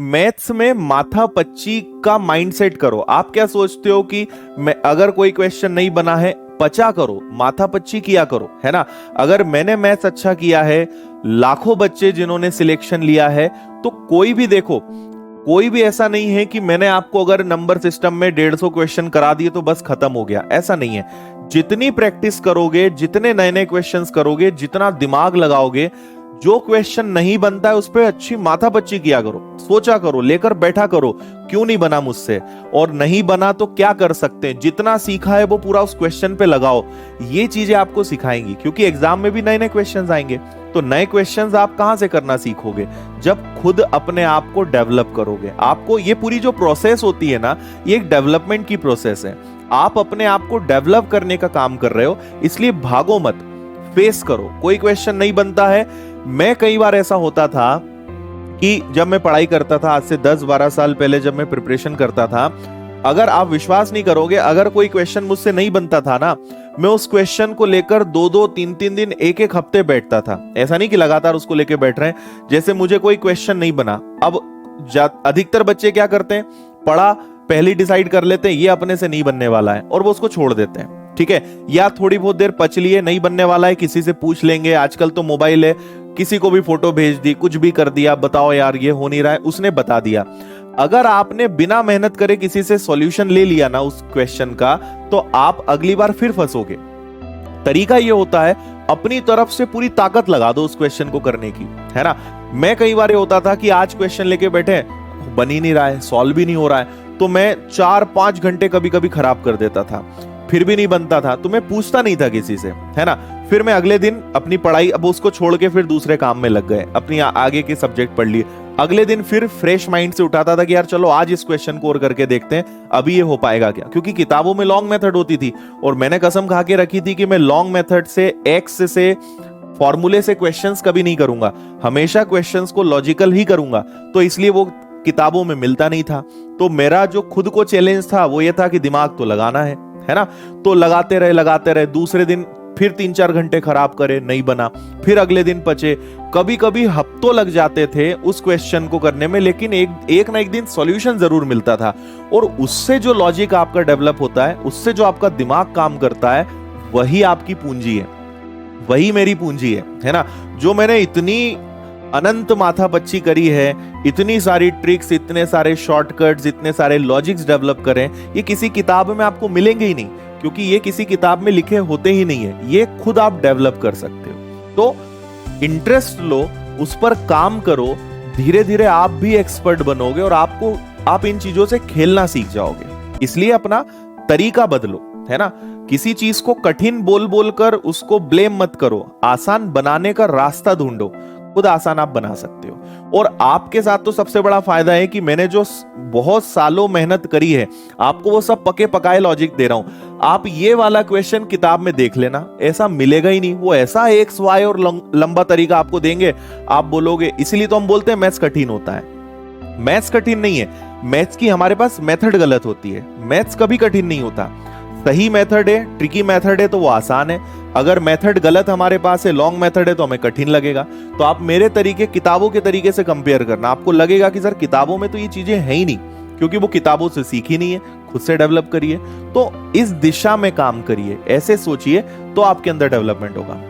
Maths में माथापच्ची का mindset करो। आप क्या सोचते हो कि मैं अगर कोई क्वेश्चन नहीं बना है, पचा करो, माथापच्ची किया करो, है ना। अगर मैंने मैथ्स अच्छा किया है, लाखों बच्चे जिन्होंने सिलेक्शन लिया है, तो कोई भी देखो, कोई भी ऐसा नहीं है कि मैंने आपको अगर नंबर सिस्टम में 150 क्वेश्चन करा दिए तो बस खत्म हो गया, ऐसा नहीं है। जितनी प्रैक्टिस करोगे, जितने नए नए क्वेश्चंस करोगे, जितना दिमाग लगाओगे, जो क्वेश्चन नहीं बनता है उस पर अच्छी माथापच्ची किया करो, सोचा करो, लेकर बैठा करो, क्यों नहीं बना मुझसे, और नहीं बना तो क्या कर सकते हैं, जितना सीखा है वो पूरा उस क्वेश्चन पे लगाओ। ये चीजें आपको सिखाएंगी, क्योंकि एग्जाम में भी नए नए क्वेश्चंस आएंगे। तो नए क्वेश्चंस आप कहां से करना सीखोगे? जब खुद अपने आप को डेवलप करोगे। आपको ये पूरी जो प्रोसेस होती है ना, ये एक डेवलपमेंट की प्रोसेस है। आप अपने आप को डेवलप करने का काम कर रहे हो, इसलिए भागो मत, फेस करो। कोई क्वेश्चन नहीं बनता है, मैं कई बार ऐसा होता था कि जब मैं पढ़ाई करता था, आज से 10-12 साल पहले जब मैं प्रिपरेशन करता था, अगर आप विश्वास नहीं करोगे, अगर कोई क्वेश्चन मुझसे नहीं बनता था ना, मैं उस क्वेश्चन को लेकर 2-2, 3-3 दिन, 1-1 हफ्ते बैठता था। ऐसा नहीं कि लगातार उसको लेकर बैठ रहे हैं। जैसे मुझे कोई क्वेश्चन नहीं बना, अब अधिकतर बच्चे क्या करते हैं, पढ़ा पहले डिसाइड कर लेते हैं ये अपने से नहीं बनने वाला है, और वो उसको छोड़ देते हैं, ठीक है। या थोड़ी बहुत देर पच लिए, नहीं बनने वाला है, किसी से पूछ लेंगे, आजकल तो मोबाइल है, किसी को भी फोटो भेज दी, कुछ भी कर दिया, बताओ यार ये हो नहीं रहा है, उसने बता दिया। अगर आपने बिना मेहनत करे किसी से सॉल्यूशन ले लिया ना उस क्वेश्चन का, तो आप अगली बार फिर फंसोगे। तरीका ये होता है, अपनी तरफ से पूरी ताकत लगा दो उस क्वेश्चन को करने की, है ना। मैं कई बार ये होता था कि आज क्वेश्चन लेके बैठे, बन ही नहीं रहा है, सॉल्व भी नहीं हो रहा है, तो मैं 4-5 घंटे कभी कभी खराब कर देता था, फिर भी नहीं बनता था, तो मैं पूछता नहीं था किसी से, है ना। फिर मैं अगले दिन अपनी पढ़ाई, अब उसको छोड़ के फिर दूसरे काम में लग गए, अपनी आगे के सब्जेक्ट पढ़ लिए। अगले दिन फिर फ्रेश माइंड से उठाता था कि यार चलो आज इस क्वेश्चन को और करके देखते हैं, अभी ये हो पाएगा क्या, क्योंकि किताबों में लॉन्ग मेथड होती थी, और मैंने कसम खा के रखी थी कि मैं लॉन्ग मेथड से, एक्स से, फॉर्मूले से क्वेश्चंस कभी नहीं करूंगा, हमेशा क्वेश्चंस को लॉजिकल ही करूंगा। तो इसलिए वो किताबों में मिलता नहीं था। तो मेरा जो खुद को चैलेंज था वो ये था कि दिमाग तो लगाना है ना। तो लगाते रहे, दूसरे दिन फिर 3-4 घंटे खराब करे, नहीं बना, फिर अगले दिन पचे, कभी कभी हफ्तों लग जाते थे उस क्वेश्चन को करने में, लेकिन एक ना एक दिन सॉल्यूशन जरूर मिलता था। और उससे जो लॉजिक आपका डेवलप होता है, उससे जो आपका दिमाग काम करता है, वही आपकी पूंजी है, वही मेरी पूंजी है ना। जो मैंने इतनी अनंत माथापच्ची करी है, इतनी सारी ट्रिक्स, इतने सारे शॉर्टकट्स, इतने सारे लॉजिक्स डेवलप करें, ये किसी किताब में आपको मिलेंगे ही नहीं, क्योंकि ये किसी किताब में लिखे होते ही नहीं है, ये खुद आप डेवलप कर सकते हो। तो इंटरेस्ट लो, उस पर काम करो, धीरे धीरे आप भी एक्सपर्ट बनोगे और आप इन चीजों से खेलना सीख जाओगे। इसलिए अपना तरीका बदलो, है ना। किसी चीज को कठिन बोल बोल कर उसको ब्लेम मत करो, आसान बनाने का रास्ता ढूंढो, खुद आसान आप बना सकते हो। और आपके साथ तो सबसे बड़ा फायदा है कि मैंने जो बहुत सालों मेहनत करी है, आपको वो सब पके पकाए लॉजिक दे रहा हूं। आप ये वाला क्वेश्चन किताब में देख लेना, ऐसा मिलेगा ही नहीं। वो ऐसा एक्स वाई और लंबा तरीका आपको देंगे, आप बोलोगे। इसलिए तो हम बोलते हैं मैथ्स कठिन होता है। मैथ्स कठिन नहीं है, मैथ्स की हमारे पास मेथड गलत होती है। मैथ्स कभी कठिन नहीं होता, सही मेथड है, ट्रिकी मेथड है तो वो आसान है। अगर मेथड गलत हमारे पास है, लॉन्ग मेथड है, तो हमें कठिन लगेगा। तो आप मेरे तरीके किताबों के तरीके से कंपेयर करना, आपको लगेगा कि सर किताबों में तो ये चीजें हैं ही नहीं, क्योंकि वो किताबों से सीखी नहीं है, खुद से डेवलप करिए। तो इस दिशा में काम करिए, ऐसे सोचिए, तो आपके अंदर डेवलपमेंट होगा।